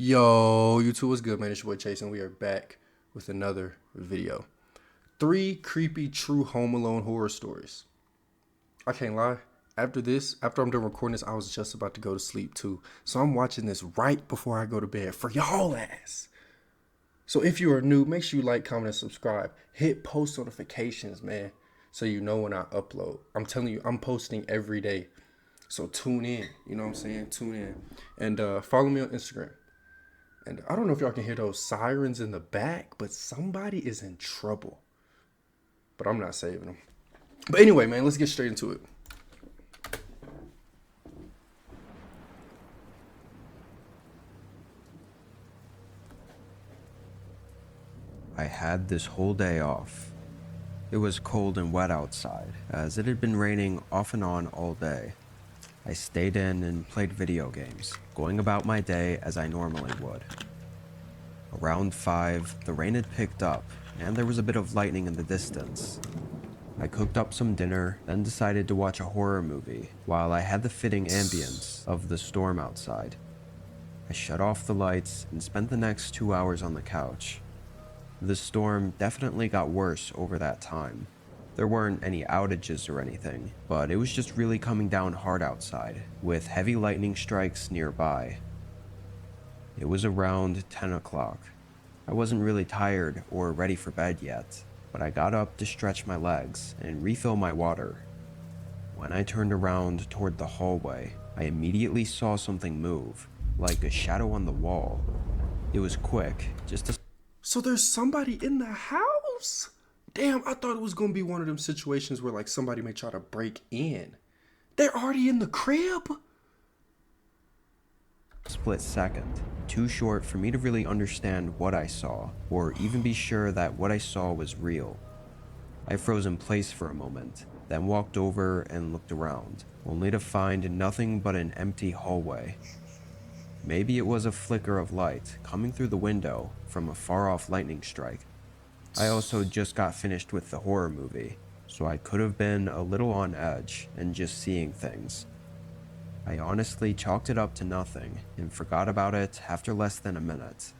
Yo, YouTube, what's good, man? It's your boy Chase, and we are back with another video. 3 creepy true Home Alone horror stories. I can't lie. After I'm done recording this, I was just about to go to sleep too. So I'm watching this right before I go to bed for y'all ass. So if you are new, make sure you like, comment, and subscribe. Hit post notifications, man, so you know when I upload. I'm telling you, I'm posting every day. So tune in. You know what I'm saying? Tune in. And follow me on Instagram. And I don't know if y'all can hear those sirens in the back, but somebody is in trouble. But I'm not saving them. But anyway, man, let's get straight into it. I had this whole day off. It was cold and wet outside, as it had been raining off and on all day. I stayed in and played video games, going about my day as I normally would. Around 5, the rain had picked up, and there was a bit of lightning in the distance. I cooked up some dinner, then decided to watch a horror movie while I had the fitting ambience of the storm outside. I shut off the lights and spent the next 2 hours on the couch. The storm definitely got worse over that time. There weren't any outages or anything, but it was just really coming down hard outside, with heavy lightning strikes nearby. It was around 10 o'clock. I wasn't really tired or ready for bed yet, but I got up to stretch my legs and refill my water. When I turned around toward the hallway, I immediately saw something move, like a shadow on the wall. It was quick, just a So there's somebody in the house? Damn, I thought it was going to be one of them situations where, like, somebody may try to break in. They're already in the crib? split second, too short for me to really understand what I saw, or even be sure that what I saw was real. I froze in place for a moment, then walked over and looked around, only to find nothing but an empty hallway. Maybe it was a flicker of light coming through the window from a far-off lightning strike. I also just got finished with the horror movie, so I could have been a little on edge and just seeing things. I honestly chalked it up to nothing and forgot about it after less than a minute.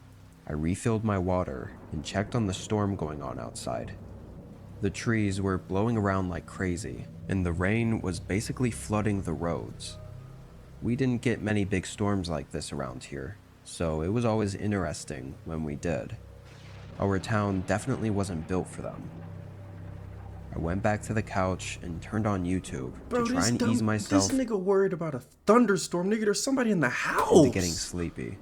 I refilled my water and checked on the storm going on outside. The trees were blowing around like crazy, and the rain was basically flooding the roads. We didn't get many big storms like this around here, so it was always interesting when we did. Our town definitely wasn't built for them. I went back to the couch and turned on YouTube to Bro, try and ease this myself nigga worried about a thunderstorm. Nigga, there's somebody in the into getting house. sleepy.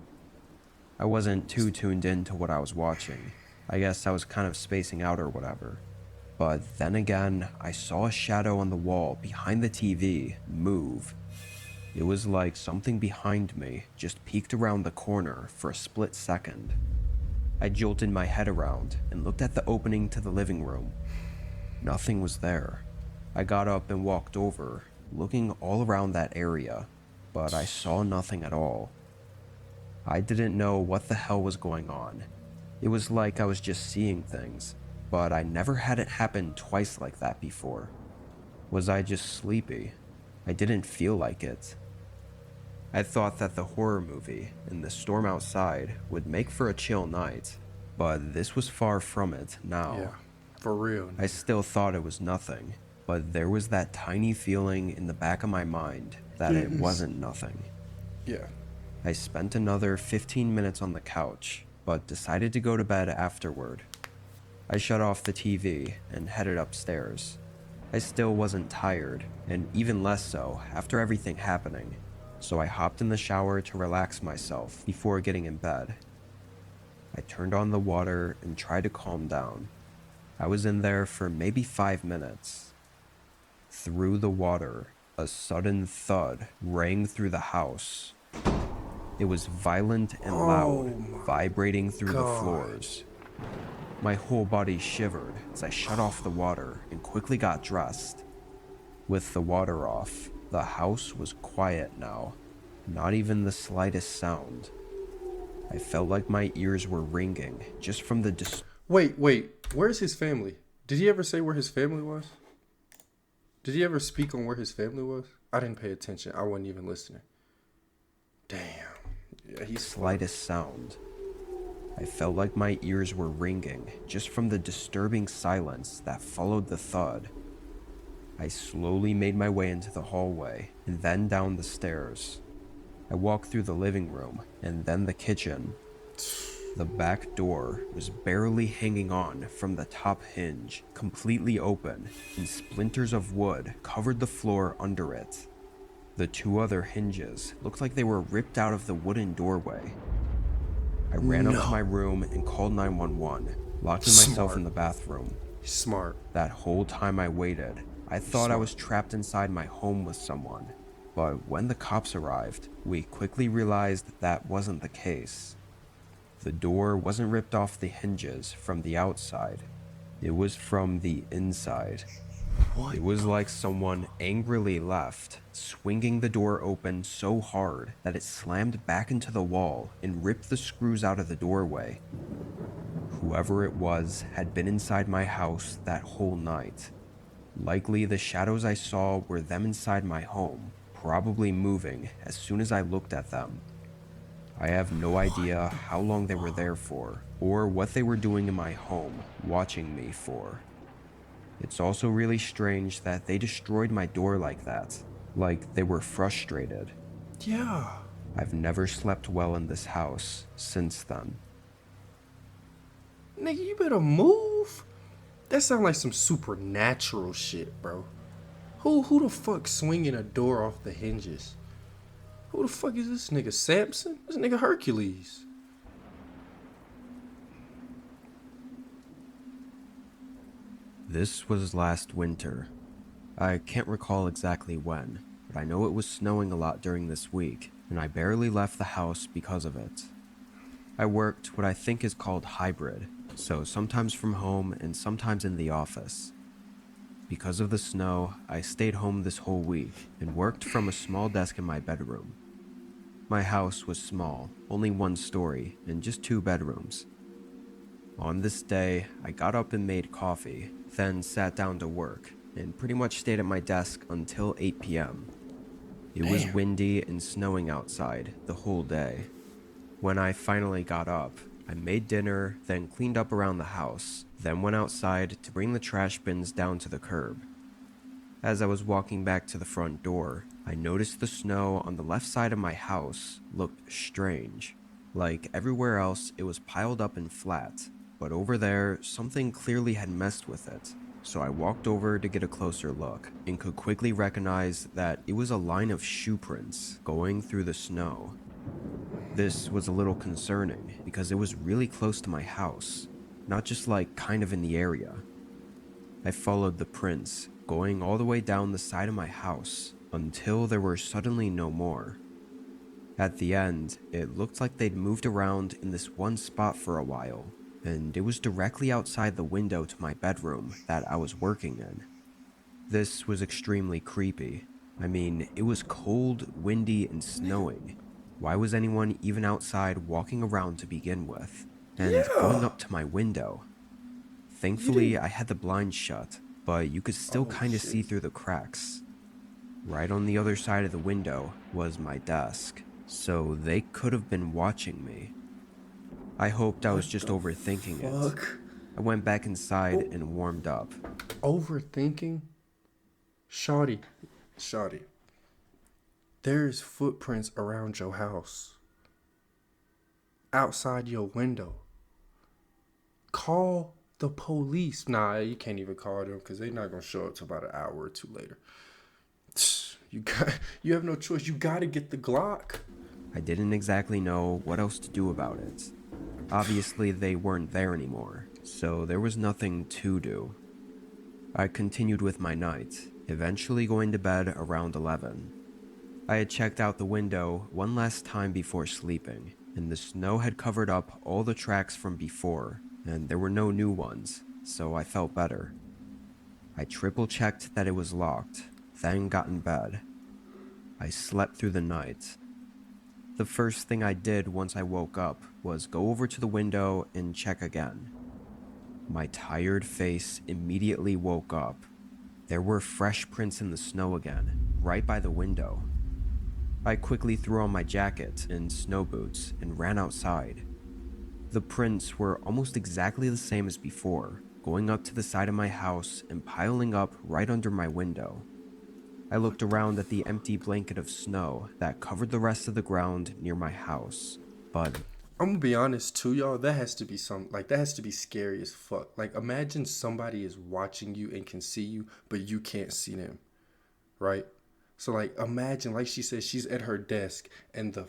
I wasn't too tuned in to what I was watching. I guess I was kind of spacing out or whatever. But then again, I saw a shadow on the wall behind the TV move. It was like something behind me just peeked around the corner for a split second. I jolted my head around and looked at the opening to the living room. Nothing was there. I got up and walked over, looking all around that area, but I saw nothing at all. I didn't know what the hell was going on. It was like I was just seeing things, but I never had it happen twice like that before. Was I just sleepy? I didn't feel like it. I thought that the horror movie and the storm outside would make for a chill night, but this was far from it Yeah, now. for real. I still thought it was nothing, but there was that tiny feeling in the back of my mind that it Yes. wasn't nothing. Yeah. I spent another 15 minutes on the couch, but decided to go to bed afterward. I shut off the TV and headed upstairs. I still wasn't tired, and even less so after everything happening, so I hopped in the shower to relax myself before getting in bed. I turned on the water and tried to calm down. I was in there for maybe 5 minutes. Through the water, a sudden thud rang through the house. It was violent and Oh loud, my vibrating through the God. floors. My whole body shivered as I shut off the water and quickly got dressed. With the water off, the house was quiet now, not even the slightest sound. I felt like my ears were ringing just from the Wait. Where's his family? Did he ever say where his family was? Did he ever speak on where his family was? I didn't pay attention. I wasn't even listening. Damn. Yeah, he's slightest sound. I felt like my ears were ringing just from the disturbing silence that followed the thud. I slowly made my way into the hallway and then down the stairs. I walked through the living room and then the kitchen. The back door was barely hanging on from the top hinge, completely open, and splinters of wood covered the floor under it. The two other hinges looked like they were ripped out of the wooden doorway. I ran up to my No. room and called 911, locking myself in the bathroom. Smart. That whole time I waited, I thought I was trapped inside my home with someone. But when the cops arrived, we quickly realized that wasn't the case. The door wasn't ripped off the hinges from the outside. It was from the inside. What? It was like someone angrily left, swinging the door open so hard that it slammed back into the wall and ripped the screws out of the doorway. Whoever it was had been inside my house that whole night. Likely the shadows I saw were them inside my home, probably moving as soon as I looked at them. I have no idea how long they were there for, or what they were doing in my home, watching me for. It's also really strange that they destroyed my door like that, like they were frustrated. Yeah. I've never slept well in this house since then. Nigga, you better move. That sound like some supernatural shit, bro. Who the fuck swinging a door off the hinges? Who the fuck is this nigga? Samson? This nigga Hercules. This was last winter. I can't recall exactly when, but I know it was snowing a lot during this week, and I barely left the house because of it. I worked what I think is called hybrid, so sometimes from home and sometimes in the office. Because of the snow, I stayed home this whole week and worked from a small desk in my bedroom. My house was small, only one story, and just 2 bedrooms. On this day, I got up and made coffee, then sat down to work, and pretty much stayed at my desk until 8 p.m. It was windy and snowing outside the whole day. When I finally got up, I made dinner, then cleaned up around the house, then went outside to bring the trash bins down to the curb. As I was walking back to the front door, I noticed the snow on the left side of my house looked strange. Like everywhere else, it was piled up and flat, but over there, something clearly had messed with it. So I walked over to get a closer look, and could quickly recognize that it was a line of shoe prints going through the snow. This was a little concerning because it was really close to my house, not just like kind of in the area. I followed the prints, going all the way down the side of my house until there were suddenly no more. At the end, it looked like they'd moved around in this one spot for a while, and it was directly outside the window to my bedroom that I was working in. This was extremely creepy. I mean, it was cold, windy, and snowing. Why was anyone even outside walking around to begin with? And going up to my window? Thankfully, I had the blinds shut, but you could still kind of see through the cracks. Right on the other side of the window was my desk, so they could have been watching me. I hoped I was just overthinking it. I went back inside and warmed up. Overthinking? Shawty. There's footprints around your house. Outside your window. Call the police. Nah, you can't even call them because they're not going to show up till about an hour or two later. You have no choice. You got to get the Glock. I didn't exactly know what else to do about it. Obviously, they weren't there anymore, so there was nothing to do. I continued with my night, eventually going to bed around 11. I had checked out the window one last time before sleeping, and the snow had covered up all the tracks from before, and there were no new ones, so I felt better. I triple-checked that it was locked, then got in bed. I slept through the night. The first thing I did once I woke up was go over to the window and check again. My tired face immediately woke up. There were fresh prints in the snow again, right by the window. I quickly threw on my jacket and snow boots and ran outside. The prints were almost exactly the same as before, going up to the side of my house and piling up right under my window. I looked around at the empty blanket of snow that covered the rest of the ground near my house, but I'm gonna be honest too, y'all. That has to be that has to be scary as fuck. Like, imagine somebody is watching you and can see you, but you can't see them, right? So like, imagine, like she said, she's at her desk and the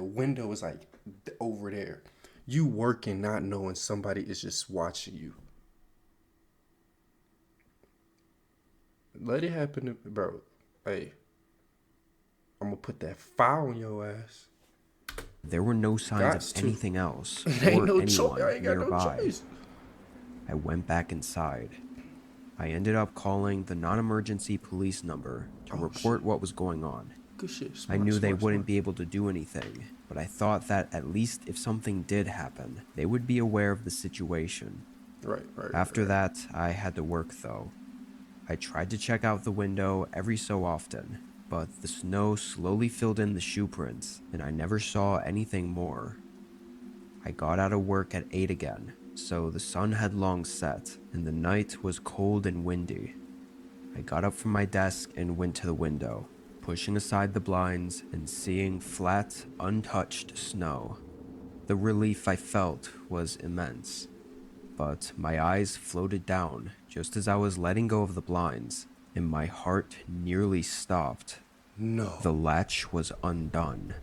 window is like over there. You working, not knowing somebody is just watching you. Let it happen, bro. Hey, I'm gonna put that fire on your ass. there were no signs of Gots to. anything else Ain't or no choice. anyone I ain't got no nearby. choice. I went back inside. I ended up calling the non-emergency police number to Oh report shit. what was going on. Good shit. I Smart, knew they smart, wouldn't smart. be able to do anything, but I thought that at least if something did happen, they would be aware of the situation. Right. After that, I had to work though. I tried to check out the window every so often, but the snow slowly filled in the shoe prints, and I never saw anything more. I got out of work at 8 again, so the sun had long set, and the night was cold and windy. I got up from my desk and went to the window, pushing aside the blinds and seeing flat, untouched snow. The relief I felt was immense, but my eyes floated down just as I was letting go of the blinds, and my heart nearly stopped. No. The latch was undone.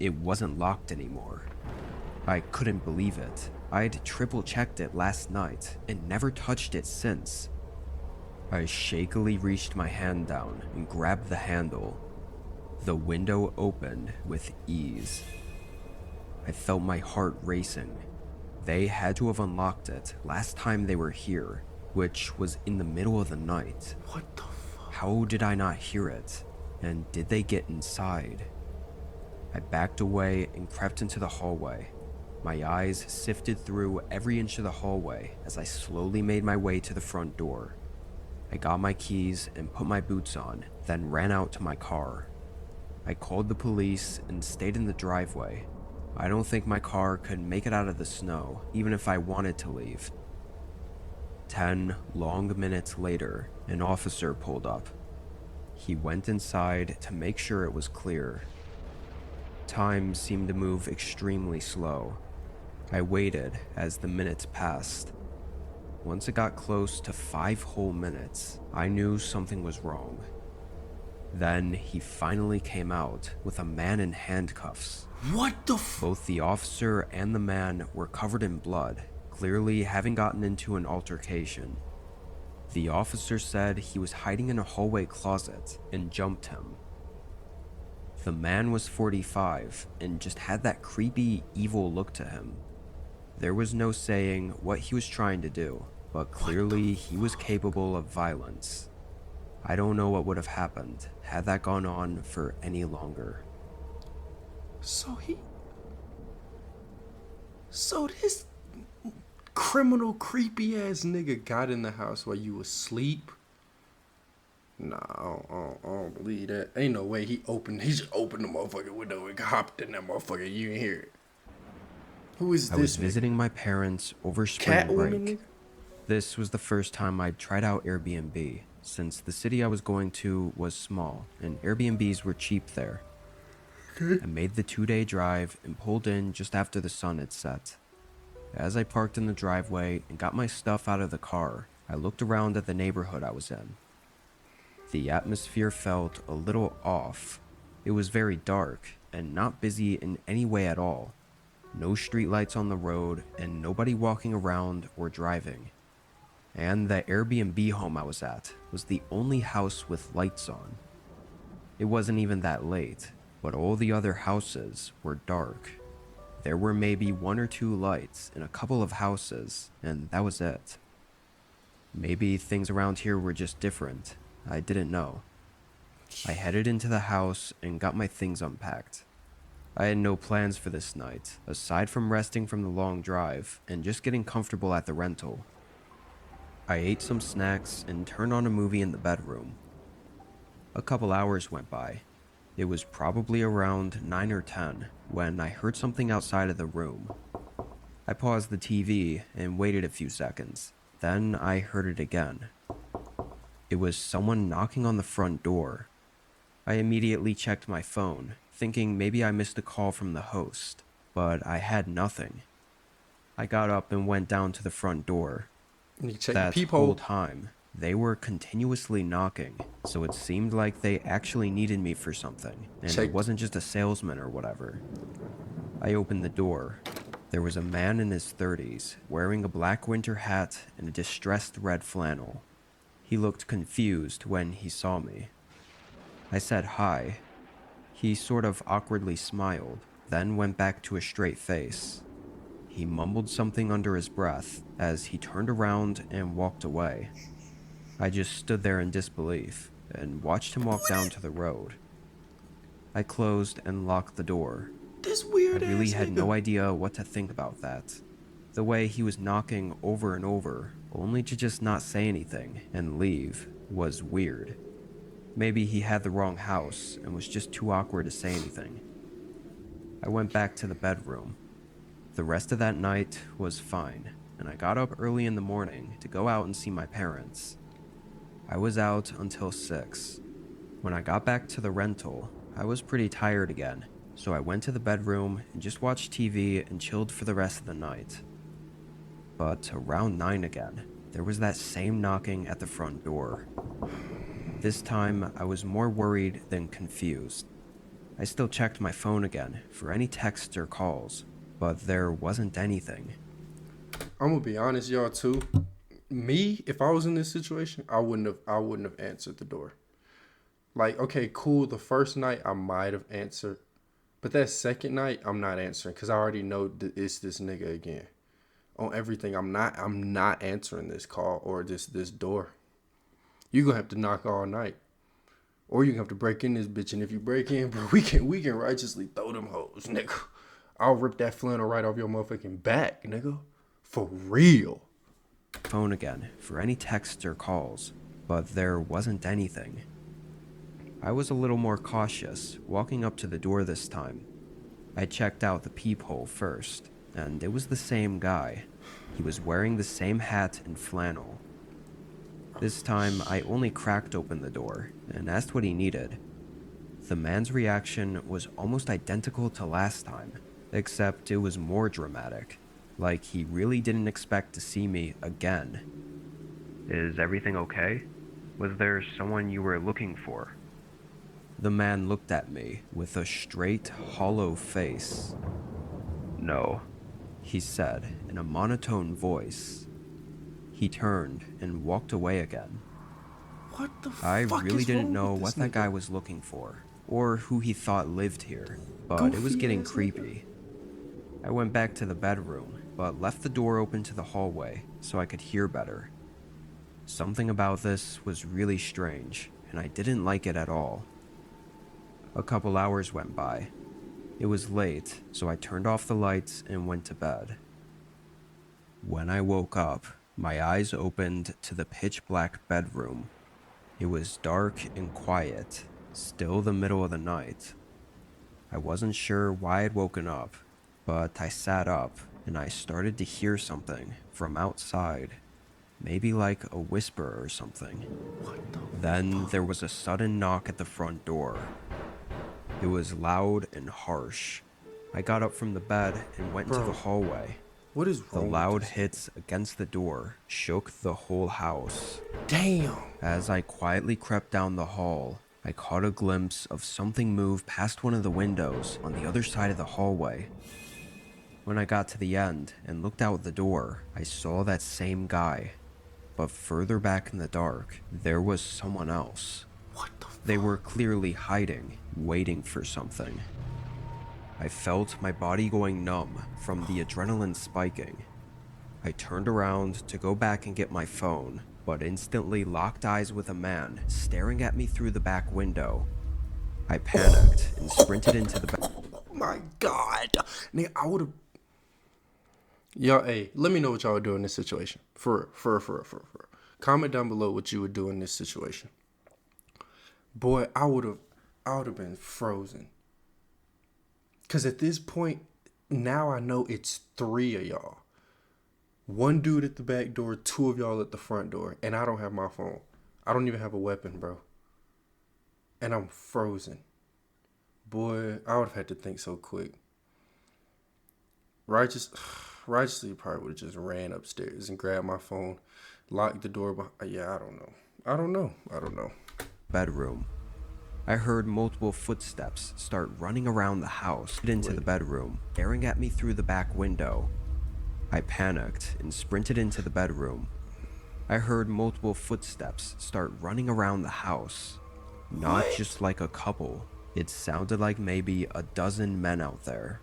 It wasn't locked anymore. I couldn't believe it. I'd triple checked it last night and never touched it since. I shakily reached my hand down and grabbed the handle. The window opened with ease. I felt my heart racing. They had to have unlocked it last time they were here, which was in the middle of the night. What the fuck? How did I not hear it? And did they get inside? I backed away and crept into the hallway. My eyes sifted through every inch of the hallway as I slowly made my way to the front door. I got my keys and put my boots on, then ran out to my car. I called the police and stayed in the driveway. I don't think my car could make it out of the snow, even if I wanted to leave. 10 long minutes later, an officer pulled up. He went inside to make sure it was clear. Time seemed to move extremely slow. I waited as the minutes passed. Once it got close to 5 whole minutes, I knew something was wrong. Then he finally came out with a man in handcuffs. What the fuck? Both the officer and the man were covered in blood, clearly having gotten into an altercation. The officer said he was hiding in a hallway closet and jumped him. The man was 45 and just had that creepy, evil look to him. There was no saying what he was trying to do, but clearly he was capable of violence. I don't know what would have happened had that gone on for any longer. So this criminal, creepy ass nigga got in the house while you was asleep? Nah, I don't believe that. Ain't no way he just opened the motherfucking window and hopped in that motherfucker. You ain't hear it. Who is I this was nigga? visiting my parents over spring Catwoman, break. nigga? This was the first time I'd tried out Airbnb, since the city I was going to was small and Airbnbs were cheap there. I made the 2-day drive and pulled in just after the sun had set. As I parked in the driveway and got my stuff out of the car, I looked around at the neighborhood I was in. The atmosphere felt a little off. It was very dark and not busy in any way at all. No streetlights on the road and nobody walking around or driving. And the Airbnb home I was at was the only house with lights on. It wasn't even that late, but all the other houses were dark. There were maybe 1 or 2 lights in a couple of houses, and that was it. Maybe things around here were just different. I didn't know. I headed into the house and got my things unpacked. I had no plans for this night, aside from resting from the long drive and just getting comfortable at the rental. I ate some snacks and turned on a movie in the bedroom. A couple hours went by. It was probably around 9 or 10 when I heard something outside of the room. I paused the TV and waited a few seconds. Then I heard it again. It was someone knocking on the front door. I immediately checked my phone, thinking maybe I missed a call from the host, but I had nothing. I got up and went down to the front door. And you check the That peephole. whole time, they were continuously knocking, so it seemed like they actually needed me for something, and Check. it wasn't just a salesman or whatever. I opened the door. There was a man in his 30s, wearing a black winter hat and a distressed red flannel. He looked confused when he saw me. I said hi. He sort of awkwardly smiled, then went back to a straight face. He mumbled something under his breath as he turned around and walked away. I just stood there in disbelief and watched him walk down to the road. I closed and locked the door. This I weird really ass had nigga. no idea what to think about that. The way he was knocking over and over, only to just not say anything and leave, was weird. Maybe he had the wrong house and was just too awkward to say anything. I went back to the bedroom. The rest of that night was fine, and I got up early in the morning to go out and see my parents. I was out until 6. When I got back to the rental, I was pretty tired again, so I went to the bedroom and just watched TV and chilled for the rest of the night. But around 9 again, there was that same knocking at the front door. This time, I was more worried than confused. I still checked my phone again for any texts or calls, but there wasn't anything. I'm gonna be honest, y'all too. Me, if I was in this situation, I wouldn't have answered the door. Like, okay, cool. The first night I might have answered, but that second night I'm not answering because I already know that it's this nigga again. On everything, I'm not answering this call or this door. You gonna have to knock all night, or you gonna have to break in this bitch. And if you break in, bro, we can righteously throw them hoes, nigga. I'll rip that flannel right off your motherfucking back, nigga. For real. Phone again for any texts or calls, but there wasn't anything. I was a little more cautious, walking up to the door this time. I checked out the peephole first, and it was the same guy. He was wearing the same hat and flannel. This time, I only cracked open the door and asked what he needed. The man's reaction was almost identical to last time, except it was more dramatic, like he really didn't expect to see me again. Is everything okay? Was there someone you were looking for? The man looked at me with a straight, hollow face. No, he said in a monotone voice. He turned and walked away again. What the I fuck really is didn't wrong know with what this that nigga? guy was looking for, or who he thought lived here, but it was Goofy getting ass nigga. creepy. I went back to the bedroom, but left the door open to the hallway so I could hear better. Something about this was really strange, and I didn't like it at all. A couple hours went by. It was late, so I turned off the lights and went to bed. When I woke up, my eyes opened to the pitch black bedroom. It was dark and quiet, still the middle of the night. I wasn't sure why I'd woken up, but I sat up and I started to hear something from outside, maybe like a whisper or something. What the Then there was a sudden knock at the front door. It was loud and harsh. I got up from the bed and went into Bro. the hallway. What is The wrong loud with this? hits against the door shook the whole house. Damn. As I quietly crept down the hall, I caught a glimpse of something move past one of the windows on the other side of the hallway. When I got to the end and looked out the door, I saw that same guy. But further back in the dark, there was someone else. What the fuck? They were clearly hiding, waiting for something. I felt my body going numb from the adrenaline spiking. I turned around to go back and get my phone, but instantly locked eyes with a man staring at me through the back window. I panicked and sprinted into the back. Oh my god. Nigga, I would have. Y'all, hey, let me know what y'all would do in this situation. For. Comment down below what you would do in this situation. Boy, I would have I would have been frozen. Because at this point, now I know it's 3 of y'all. One dude at the back door, 2 of y'all at the front door, and I don't have my phone. I don't even have a weapon, bro. And I'm frozen. Boy, I would have had to think so quick. Righteously probably would have just ran upstairs and grabbed my phone, locked the door behind. Yeah, I don't know. Bedroom. I heard multiple footsteps start running around the house into the bedroom, staring at me through the back window. I panicked and sprinted into the bedroom. I heard multiple footsteps start running around the house. Not just like a couple. It sounded like maybe a dozen men out there.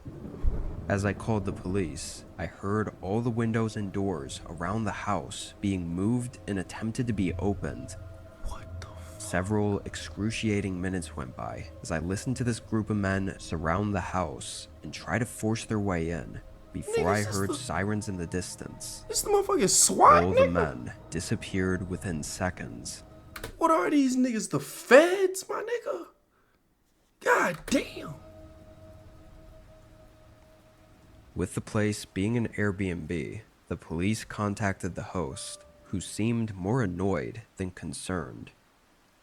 As I called the police, I heard all the windows and doors around the house being moved and attempted to be opened. What the fuck? Several excruciating minutes went by as I listened to this group of men surround the house and try to force their way in before I heard sirens in the distance. This the motherfucking SWAT, All the nigga? men disappeared within seconds. What are these niggas? The feds, my nigga? God damn. With the place being an Airbnb, the police contacted the host, who seemed more annoyed than concerned.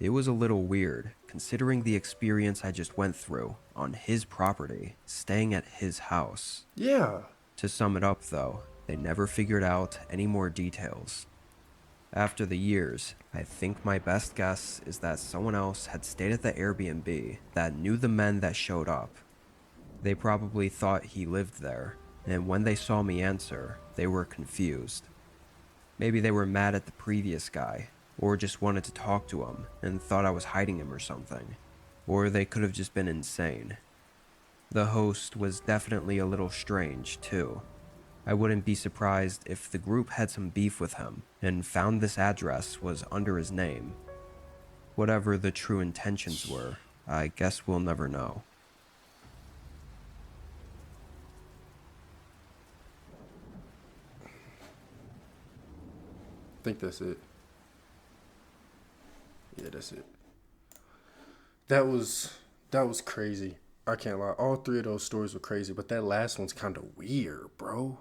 It was a little weird, considering the experience I just went through on his property, staying at his house. Yeah. To sum it up though, they never figured out any more details. After the years, I think my best guess is that someone else had stayed at the Airbnb that knew the men that showed up. They probably thought he lived there, and when they saw me answer, they were confused. Maybe they were mad at the previous guy, or just wanted to talk to him and thought I was hiding him or something. Or they could have just been insane. The host was definitely a little strange, too. I wouldn't be surprised if the group had some beef with him and found this address was under his name. Whatever the true intentions were, I guess we'll never know. I think that's it. Yeah, that's it. That was crazy. I can't lie. All 3 of those stories were crazy, but that last one's kind of weird, bro.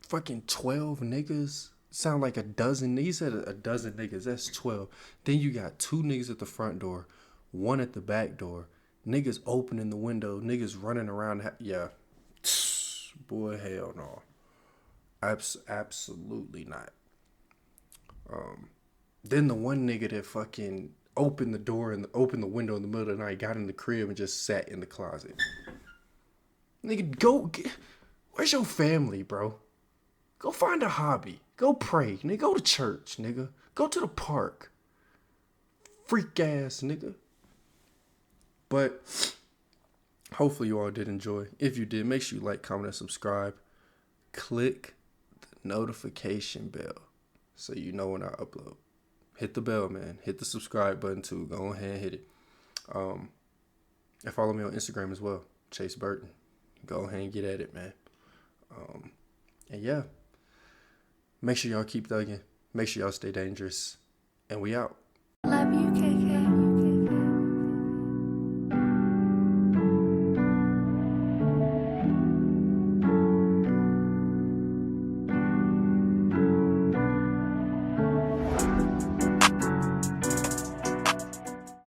Fucking 12 niggas. Sound like a dozen. He said a dozen niggas. That's 12. Then you got 2 niggas at the front door, 1 at the back door. Niggas opening the window. Niggas running around. Yeah. Boy, hell no. Absolutely not. Then the one nigga that fucking opened the door and opened the window in the middle of the night, got in the crib and just sat in the closet. Nigga, where's your family, bro? Go find a hobby. Go pray, nigga. Go to church, nigga. Go to the park. Freak ass, nigga. But hopefully you all did enjoy. If you did, make sure you like, comment, and subscribe. Click the notification bell so you know when I upload. Hit the bell, man. Hit the subscribe button too. Go ahead and hit it. And follow me on Instagram as well, Chase Burton. Go ahead and get at it, man. And yeah, make sure y'all keep thugging. Make sure y'all stay dangerous. And we out. Love you.